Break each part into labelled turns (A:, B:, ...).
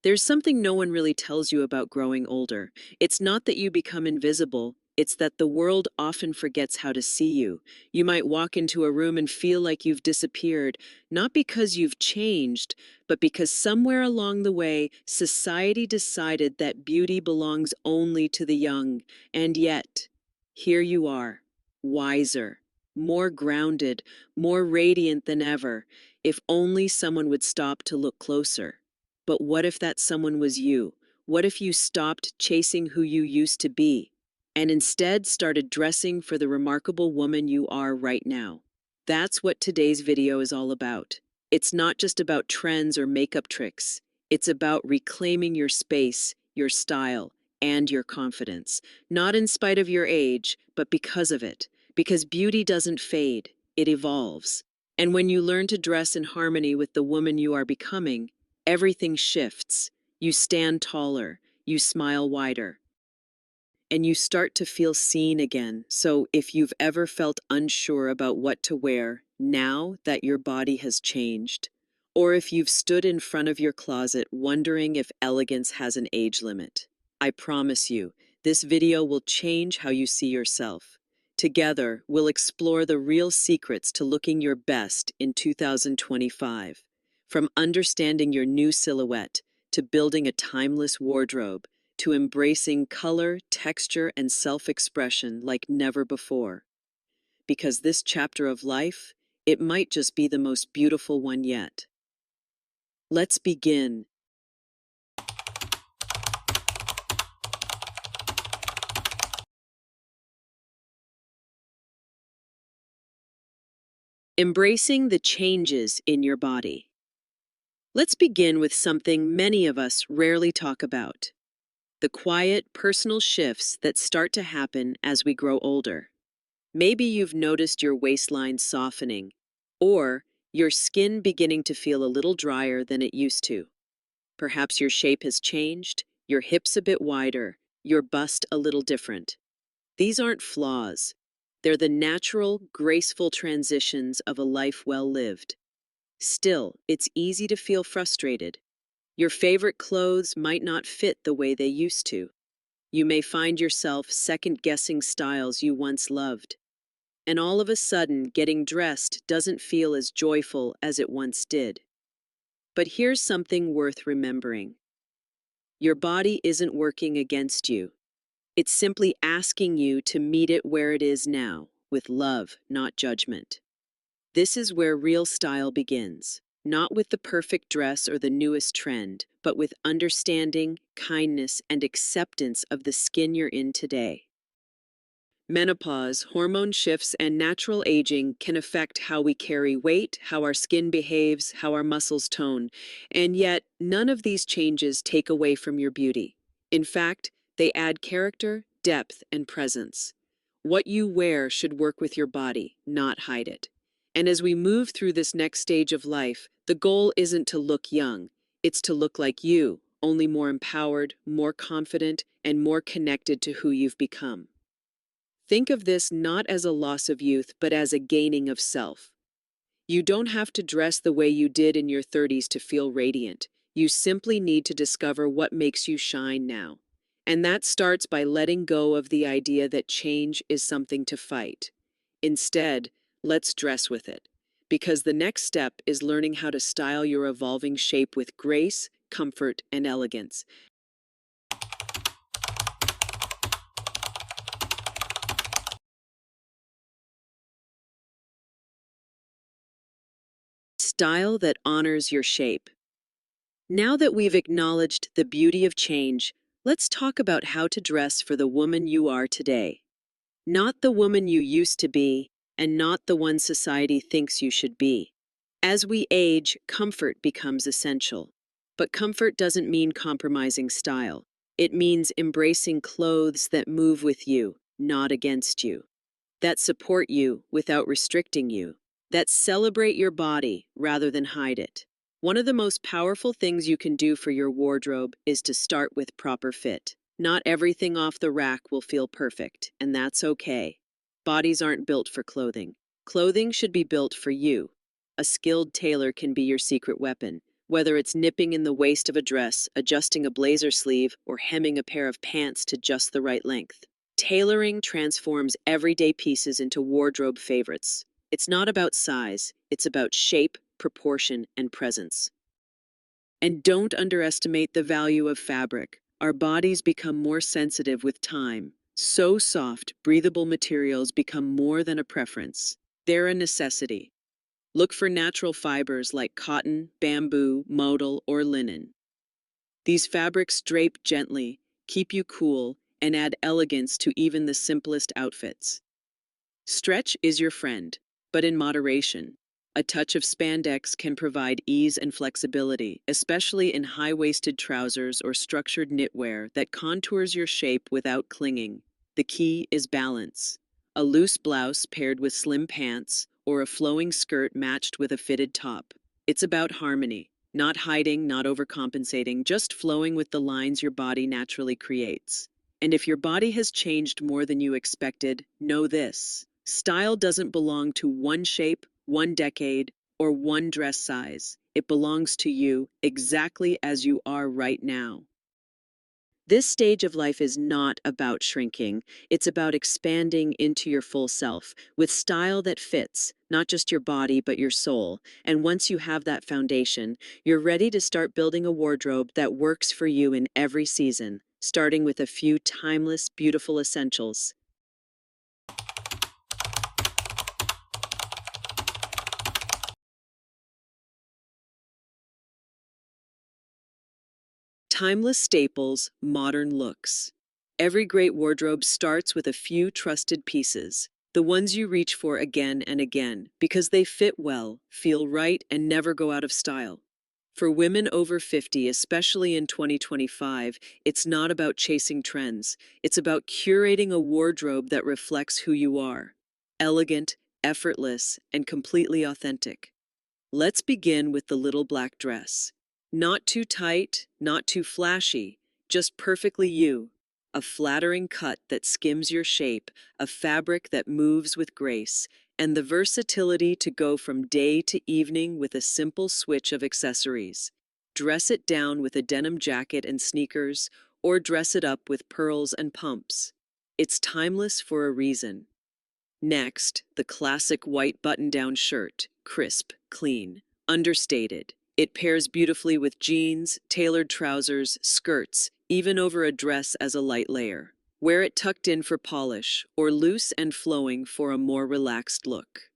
A: There's something no one really tells you about growing older. It's not that you become invisible, it's that the world often forgets how to see you. You might walk into a room and feel like you've disappeared, not because you've changed, but because somewhere along the way, society decided that beauty belongs only to the young. And yet, here you are, wiser, more grounded, more radiant than ever, if only someone would stop to look closer. But what if that someone was you? What if you stopped chasing who you used to be and instead started dressing for the remarkable woman you are right now? That's what today's video is all about. It's not just about trends or makeup tricks. It's about reclaiming your space, your style, and your confidence. Not in spite of your age, but because of it. Because beauty doesn't fade, it evolves. And when you learn to dress in harmony with the woman you are becoming, everything shifts. You stand taller, you smile wider, and you start to feel seen again. So if you've ever felt unsure about what to wear, now that your body has changed, or if you've stood in front of your closet wondering if elegance has an age limit, I promise you, this video will change how you see yourself. Together, we'll explore the real secrets to looking your best in 2025. From understanding your new silhouette to building a timeless wardrobe, to embracing color, texture, and self-expression like never before. Because this chapter of life, it might just be the most beautiful one yet. Let's begin. Embracing the changes in your body. Let's begin with something many of us rarely talk about: the quiet, personal shifts that start to happen as we grow older. Maybe you've noticed your waistline softening, or your skin beginning to feel a little drier than it used to. Perhaps your shape has changed, your hips a bit wider, your bust a little different. These aren't flaws. They're the natural, graceful transitions of a life well lived. Still, it's easy to feel frustrated. Your favorite clothes might not fit the way they used to. You may find yourself second-guessing styles you once loved. And all of a sudden, getting dressed doesn't feel as joyful as it once did. But here's something worth remembering. Your body isn't working against you. It's simply asking you to meet it where it is now, with love, not judgment. This is where real style begins, not with the perfect dress or the newest trend, but with understanding, kindness, and acceptance of the skin you're in today. Menopause, hormone shifts, and natural aging can affect how we carry weight, how our skin behaves, how our muscles tone. And yet, none of these changes take away from your beauty. In fact, they add character, depth, and presence. What you wear should work with your body, not hide it. And as we move through this next stage of life, the goal isn't to look young, it's to look like you, only more empowered, more confident, and more connected to who you've become. Think of this not as a loss of youth, but as a gaining of self. You don't have to dress the way you did in your 30s to feel radiant. You simply need to discover what makes you shine now. And that starts by letting go of the idea that change is something to fight. Instead, let's dress with it. Because the next step is learning how to style your evolving shape with grace, comfort, and elegance. Style that honors your shape. Now that we've acknowledged the beauty of change, let's talk about how to dress for the woman you are today. Not the woman you used to be, and not the one society thinks you should be. As we age, comfort becomes essential. But comfort doesn't mean compromising style. It means embracing clothes that move with you, not against you. That support you without restricting you. That celebrate your body rather than hide it. One of the most powerful things you can do for your wardrobe is to start with proper fit. Not everything off the rack will feel perfect, and that's okay. Bodies aren't built for clothing. Clothing should be built for you. A skilled tailor can be your secret weapon, Whether it's nipping in the waist of a dress, adjusting a blazer sleeve, or hemming a pair of pants to just the right length, tailoring transforms everyday pieces into wardrobe favorites. It's not about size, it's about shape, proportion, and presence. And don't underestimate the value of fabric. Our bodies become more sensitive with time. So soft, breathable materials become more than a preference. They're a necessity. Look for natural fibers like cotton, bamboo, modal, or linen. These fabrics drape gently, keep you cool, and add elegance to even the simplest outfits. Stretch is your friend, but in moderation. A touch of spandex can provide ease and flexibility, especially in high-waisted trousers or structured knitwear that contours your shape without clinging. The key is balance. A loose blouse paired with slim pants, or a flowing skirt matched with a fitted top. It's about harmony, not hiding, not overcompensating, just flowing with the lines your body naturally creates. And if your body has changed more than you expected, know this. Style doesn't belong to one shape, one decade, or one dress size. It belongs to you exactly as you are right now. This stage of life is not about shrinking. It's about expanding into your full self with style that fits, not just your body, but your soul. And once you have that foundation, you're ready to start building a wardrobe that works for you in every season, starting with a few timeless, beautiful essentials. Timeless staples, modern looks. Every great wardrobe starts with a few trusted pieces, the ones you reach for again and again, because they fit well, feel right, and never go out of style. For women over 50, especially in 2025, it's not about chasing trends. It's about curating a wardrobe that reflects who you are. Elegant, effortless, and completely authentic. Let's begin with the little black dress. Not too tight, not too flashy, just perfectly you. A flattering cut that skims your shape, a fabric that moves with grace, and the versatility to go from day to evening with a simple switch of accessories. Dress it down with a denim jacket and sneakers, or dress it up with pearls and pumps. It's timeless for a reason. Next, the classic white button-down shirt, crisp, clean, understated. It pairs beautifully with jeans, tailored trousers, skirts, even over a dress as a light layer. Wear it tucked in for polish, or loose and flowing for a more relaxed look.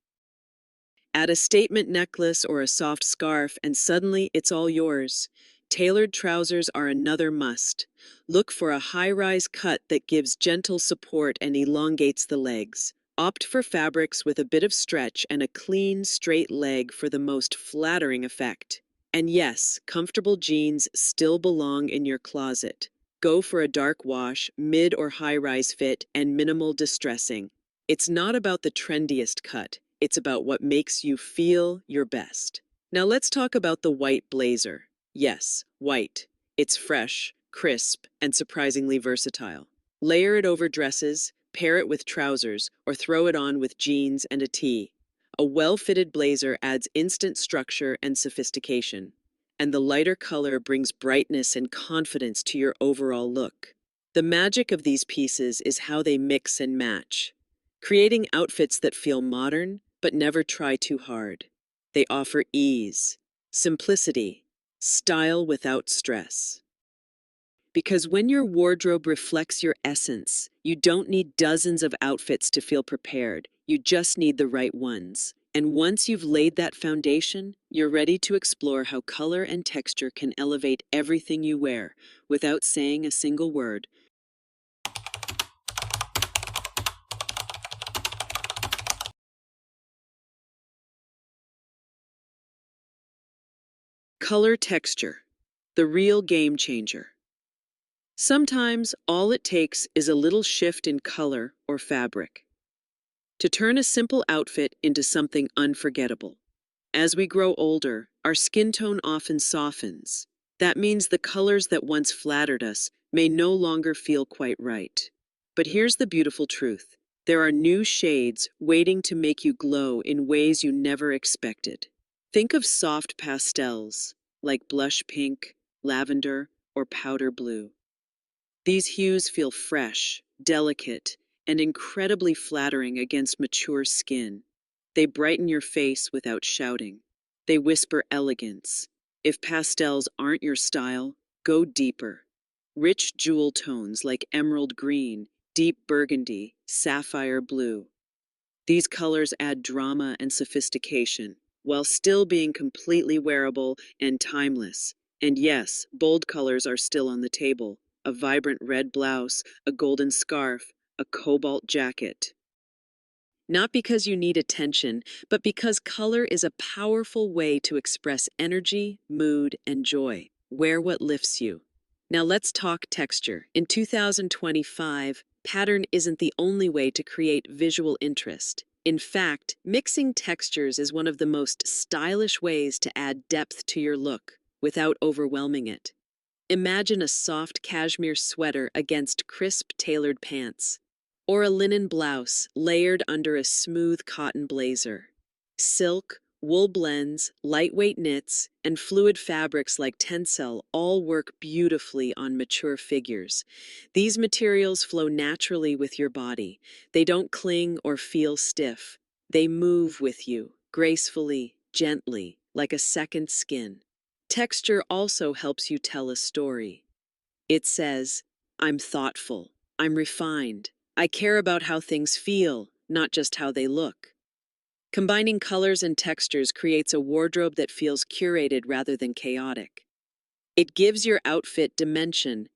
A: Add a statement necklace or a soft scarf, and suddenly it's all yours. Tailored trousers are another must. Look for a high-rise cut that gives gentle support and elongates the legs. Opt for fabrics with a bit of stretch and a clean, straight leg for the most flattering effect. And yes, comfortable jeans still belong in your closet. Go for a dark wash, mid or high-rise fit, and minimal distressing. It's not about the trendiest cut. It's about what makes you feel your best. Now let's talk about the white blazer. Yes, white. It's fresh, crisp, and surprisingly versatile. Layer it over dresses, pair it with trousers, or throw it on with jeans and a tee. A well-fitted blazer adds instant structure and sophistication, and the lighter color brings brightness and confidence to your overall look. The magic of these pieces is how they mix and match, creating outfits that feel modern but never try too hard. They offer ease, simplicity, style without stress. Because when your wardrobe reflects your essence, you don't need dozens of outfits to feel prepared. You just need the right ones. And once you've laid that foundation, you're ready to explore how color and texture can elevate everything you wear without saying a single word. Color texture, the real game changer. Sometimes all it takes is a little shift in color or fabric to turn a simple outfit into something unforgettable. As we grow older, our skin tone often softens. That means the colors that once flattered us may no longer feel quite right. But here's the beautiful truth. There are new shades waiting to make you glow in ways you never expected. Think of soft pastels, like blush pink, lavender, or powder blue. These hues feel fresh, delicate, and incredibly flattering against mature skin. They brighten your face without shouting. They whisper elegance. If pastels aren't your style, go deeper. Rich jewel tones like emerald green, deep burgundy, sapphire blue. These colors add drama and sophistication, while still being completely wearable and timeless. And yes, bold colors are still on the table. A vibrant red blouse, a golden scarf, a cobalt jacket. Not because you need attention, but because color is a powerful way to express energy, mood, and joy. Wear what lifts you. Now let's talk texture. In 2025, pattern isn't the only way to create visual interest. In fact, mixing textures is one of the most stylish ways to add depth to your look without overwhelming it. Imagine a soft cashmere sweater against crisp tailored pants, or a linen blouse layered under a smooth cotton blazer. Silk, wool blends, lightweight knits, and fluid fabrics like tencel all work beautifully on mature figures. These materials flow naturally with your body. They don't cling or feel stiff. They move with you, gracefully, gently, like a second skin. Texture also helps you tell a story. It says, I'm thoughtful, I'm refined, I care about how things feel, not just how they look. Combining colors and textures creates a wardrobe that feels curated rather than chaotic. It gives your outfit dimension,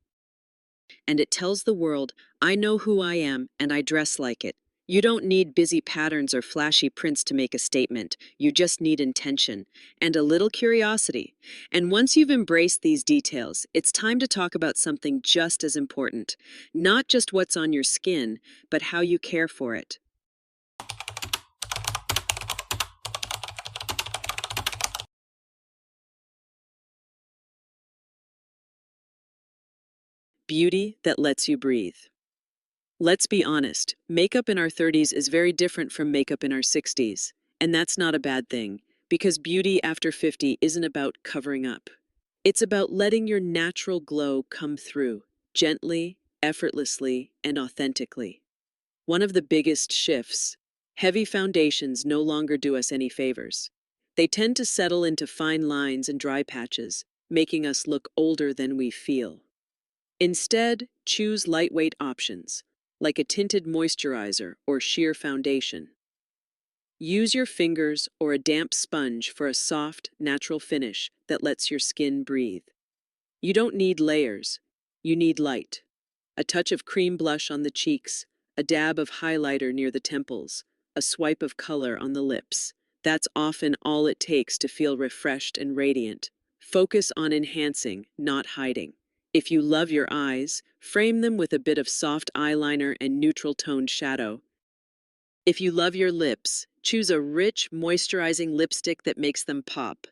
A: and it tells the world, I know who I am and I dress like it. You don't need busy patterns or flashy prints to make a statement. You just need intention and a little curiosity. And once you've embraced these details, it's time to talk about something just as important. Not just what's on your skin, but how you care for it. Beauty that lets you breathe. Let's be honest, makeup in our 30s is very different from makeup in our 60s. And that's not a bad thing, because beauty after 50 isn't about covering up. It's about letting your natural glow come through, gently, effortlessly, and authentically. One of the biggest shifts, heavy foundations no longer do us any favors. They tend to settle into fine lines and dry patches, making us look older than we feel. Instead, choose lightweight options, like a tinted moisturizer or sheer foundation. Use your fingers or a damp sponge for a soft, natural finish that lets your skin breathe. You don't need layers, you need light. A touch of cream blush on the cheeks, a dab of highlighter near the temples, a swipe of color on the lips. That's often all it takes to feel refreshed and radiant. Focus on enhancing, not hiding. If you love your eyes, frame them with a bit of soft eyeliner and neutral toned shadow. If you love your lips, choose a rich, moisturizing lipstick that makes them pop.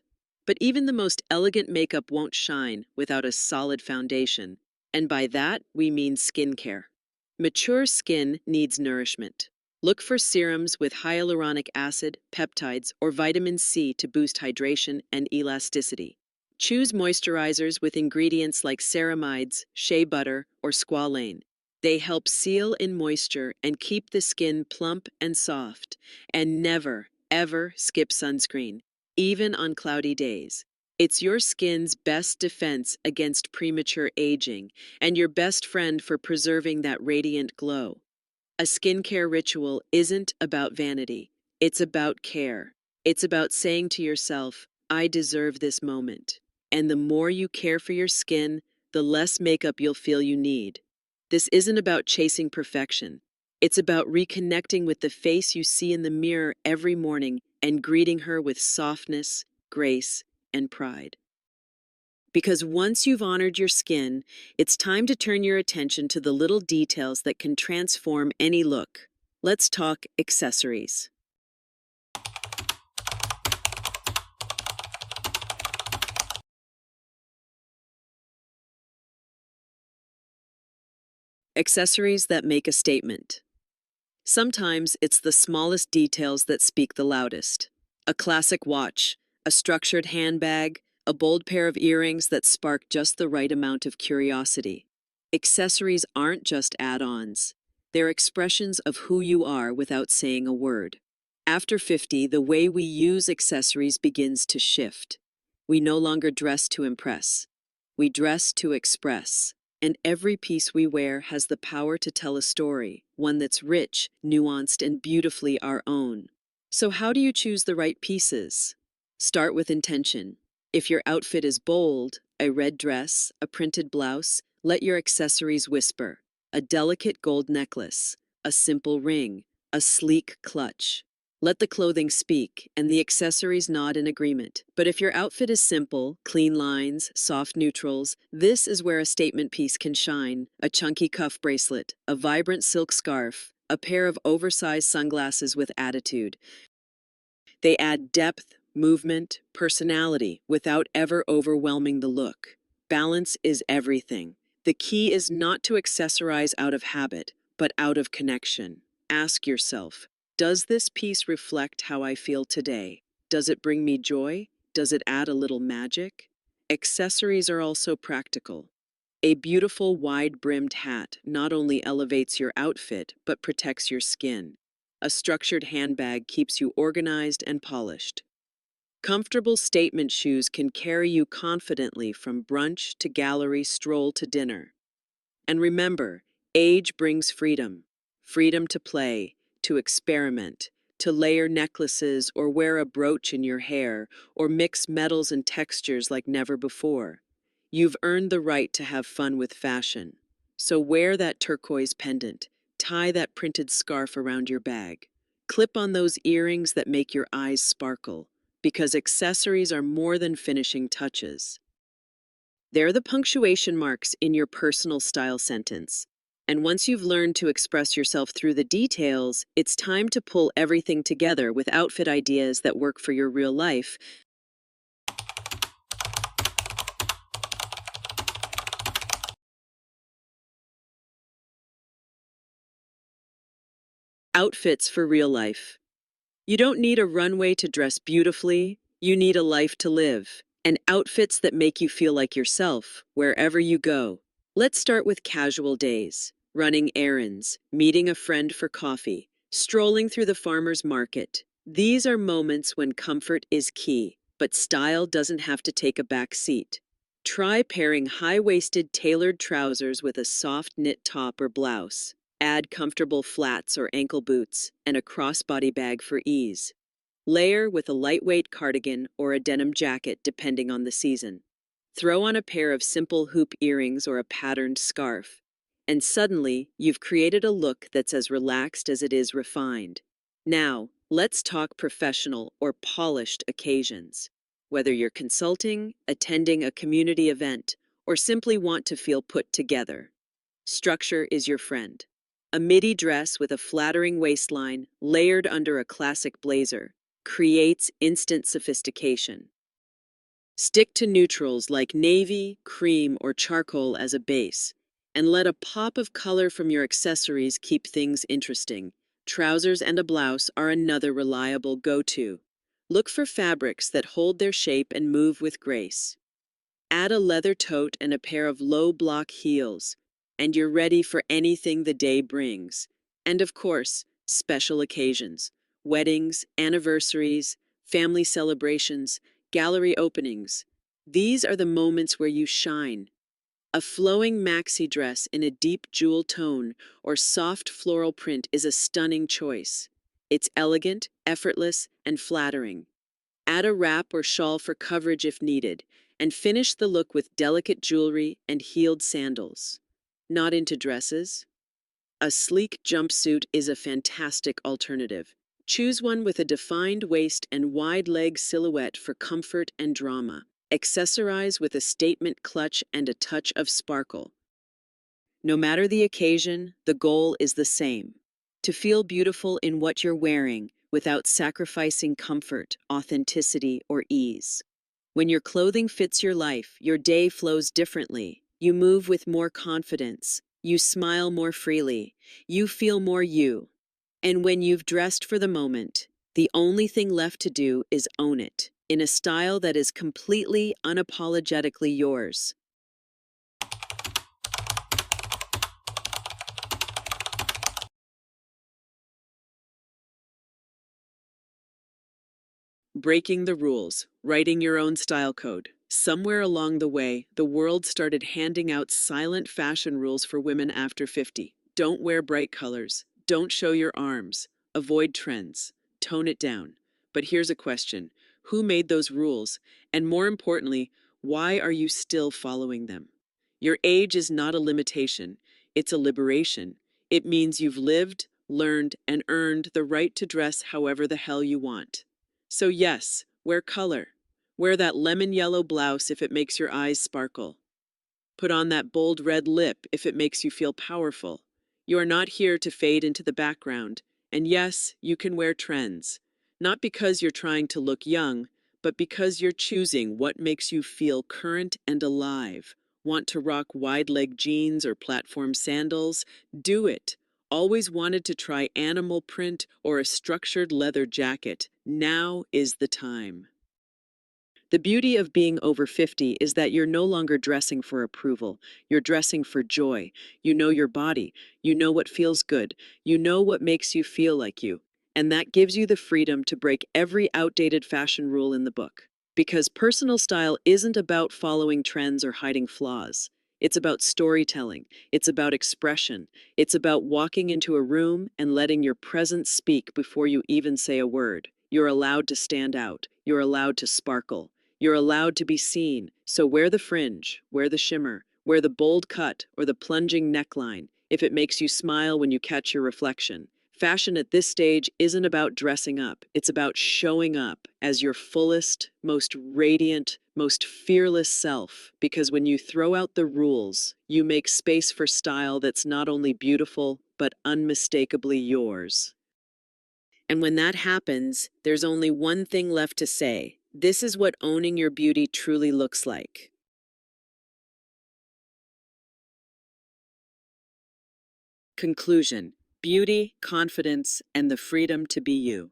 A: But even the most elegant makeup won't shine without a solid foundation. And by that, we mean skincare. Mature skin needs nourishment. Look for serums with hyaluronic acid, peptides, or vitamin C to boost hydration and elasticity. Choose moisturizers with ingredients like ceramides, shea butter, or squalane. They help seal in moisture and keep the skin plump and soft. And never, ever skip sunscreen, even on cloudy days. It's your skin's best defense against premature aging and your best friend for preserving that radiant glow. A skincare ritual isn't about vanity, it's about care. It's about saying to yourself, I deserve this moment. And the more you care for your skin, the less makeup you'll feel you need. This isn't about chasing perfection. It's about reconnecting with the face you see in the mirror every morning and greeting her with softness, grace, and pride. Because once you've honored your skin, it's time to turn your attention to the little details that can transform any look. Let's talk accessories. Accessories that make a statement. Sometimes it's the smallest details that speak the loudest. A classic watch, a structured handbag, A bold pair of earrings that spark just the right amount of curiosity. Accessories aren't just add-ons. They're expressions of who you are without saying a word. After 50, the way we use accessories begins to shift. We no longer dress to impress. We dress to express. And every piece we wear has the power to tell a story, one that's rich, nuanced, and beautifully our own. So how do you choose the right pieces? Start with intention. If your outfit is bold, a red dress, a printed blouse, let your accessories whisper. A delicate gold necklace, a simple ring, a sleek clutch. Let the clothing speak, and the accessories nod in agreement. But if your outfit is simple, clean lines, soft neutrals, this is where a statement piece can shine. A chunky cuff bracelet, a vibrant silk scarf, a pair of oversized sunglasses with attitude. They add depth, movement, personality without ever overwhelming the look. Balance is everything. The key is not to accessorize out of habit, but out of connection. Ask yourself, does this piece reflect how I feel today? Does it bring me joy? Does it add a little magic? Accessories are also practical. A beautiful wide-brimmed hat not only elevates your outfit, but protects your skin. A structured handbag keeps you organized and polished. Comfortable statement shoes can carry you confidently from brunch to gallery stroll to dinner. And remember, age brings freedom. Freedom to play, to experiment, to layer necklaces or wear a brooch in your hair or mix metals and textures like never before. You've earned the right to have fun with fashion. So wear that turquoise pendant, tie that printed scarf around your bag, clip on those earrings that make your eyes sparkle, because accessories are more than finishing touches. They're the punctuation marks in your personal style sentence. And once you've learned to express yourself through the details, it's time to pull everything together with outfit ideas that work for your real life. Outfits for real life. You don't need a runway to dress beautifully, you need a life to live. And outfits that make you feel like yourself, wherever you go. Let's start with casual days. Running errands, meeting a friend for coffee, strolling through the farmer's market. These are moments when comfort is key, but style doesn't have to take a back seat. Try pairing high-waisted tailored trousers with a soft knit top or blouse. Add comfortable flats or ankle boots and a crossbody bag for ease. Layer with a lightweight cardigan or a denim jacket depending on the season. Throw on a pair of simple hoop earrings or a patterned scarf. And suddenly, you've created a look that's as relaxed as it is refined. Now, let's talk professional or polished occasions. Whether you're consulting, attending a community event, or simply want to feel put together, structure is your friend. A midi dress with a flattering waistline layered under a classic blazer creates instant sophistication. Stick to neutrals like navy, cream, or charcoal as a base, and let a pop of color from your accessories keep things interesting. Trousers and a blouse are another reliable go-to. Look for fabrics that hold their shape and move with grace. Add a leather tote and a pair of low-block heels, and you're ready for anything the day brings. And of course, special occasions, weddings, anniversaries, family celebrations, gallery openings. These are the moments where you shine. A flowing maxi dress in a deep jewel tone or soft floral print is a stunning choice. It's elegant, effortless, and flattering. Add a wrap or shawl for coverage if needed, and finish the look with delicate jewelry and heeled sandals. Not into dresses? A sleek jumpsuit is a fantastic alternative. Choose one with a defined waist and wide leg silhouette for comfort and drama. Accessorize with a statement clutch and a touch of sparkle. No matter the occasion, the goal is the same: to feel beautiful in what you're wearing without sacrificing comfort, authenticity, or ease. When your clothing fits your life, your day flows differently. You move with more confidence. You smile more freely. You feel more you. And when you've dressed for the moment, the only thing left to do is own it. in a style that is completely, unapologetically yours. Breaking the rules, writing your own style code. Somewhere along the way, the world started handing out silent fashion rules for women after 50. Don't wear bright colors. Don't show your arms. Avoid trends. Tone it down. But here's a question. Who made those rules? And more importantly, why are you still following them? Your age is not a limitation. It's a liberation. It means you've lived, learned, and earned the right to dress however the hell you want. So yes, wear color. Wear that lemon yellow blouse if it makes your eyes sparkle. Put on that bold red lip if it makes you feel powerful. You are not here to fade into the background. And yes, you can wear trends. Not because you're trying to look young, but because you're choosing what makes you feel current and alive. Want to rock wide-leg jeans or platform sandals? Do it. Always wanted to try animal print or a structured leather jacket? Now is the time. The beauty of being over 50 is that you're no longer dressing for approval. You're dressing for joy. You know your body. You know what feels good. You know what makes you feel like you. And that gives you the freedom to break every outdated fashion rule in the book. Because personal style isn't about following trends or hiding flaws. It's about storytelling. It's about expression. It's about walking into a room and letting your presence speak before you even say a word. You're allowed to stand out. You're allowed to sparkle. You're allowed to be seen, so wear the fringe, wear the shimmer, wear the bold cut or the plunging neckline if it makes you smile when you catch your reflection. Fashion at this stage isn't about dressing up, it's about showing up as your fullest, most radiant, most fearless self. Because when you throw out the rules, you make space for style that's not only beautiful, but unmistakably yours. And when that happens, there's only one thing left to say. This is what owning your beauty truly looks like. Conclusion: beauty, confidence, and the freedom to be you.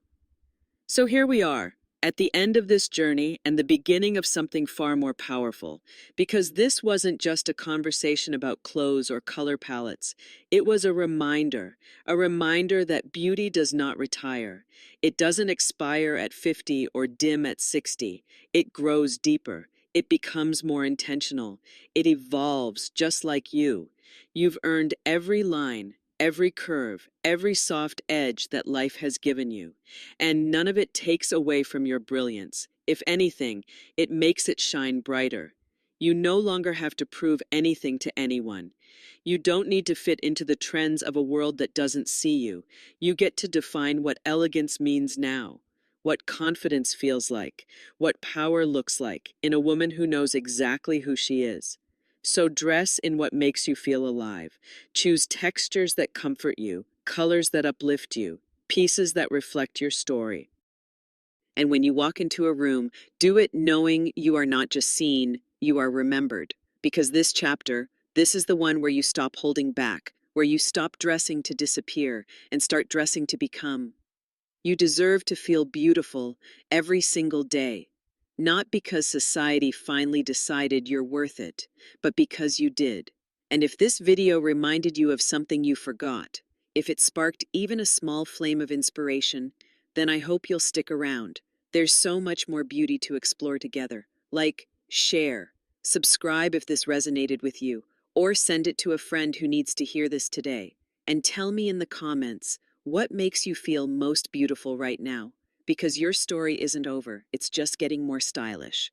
A: So here we are, at the end of this journey and the beginning of something far more powerful. Because this wasn't just a conversation about clothes or color palettes. It was a reminder that beauty does not retire. It doesn't expire at 50 or dim at 60. It grows deeper. It becomes more intentional. It evolves just like you. You've earned every line, every curve, every soft edge that life has given you. And none of it takes away from your brilliance. If anything, it makes it shine brighter. You no longer have to prove anything to anyone. You don't need to fit into the trends of a world that doesn't see you. You get to define what elegance means now, what confidence feels like, what power looks like in a woman who knows exactly who she is. So dress in what makes you feel alive. Choose textures that comfort you, colors that uplift you, pieces that reflect your story. And when you walk into a room, do it knowing you are not just seen, you are remembered. Because this chapter, this is the one where you stop holding back, where you stop dressing to disappear and start dressing to become. You deserve to feel beautiful every single day. Not because society finally decided you're worth it, but because you did. And if this video reminded you of something you forgot, if it sparked even a small flame of inspiration, then I hope you'll stick around. There's so much more beauty to explore together. Like, share, subscribe if this resonated with you, or send it to a friend who needs to hear this today. And tell me in the comments, what makes you feel most beautiful right now? Because your story isn't over, it's just getting more stylish.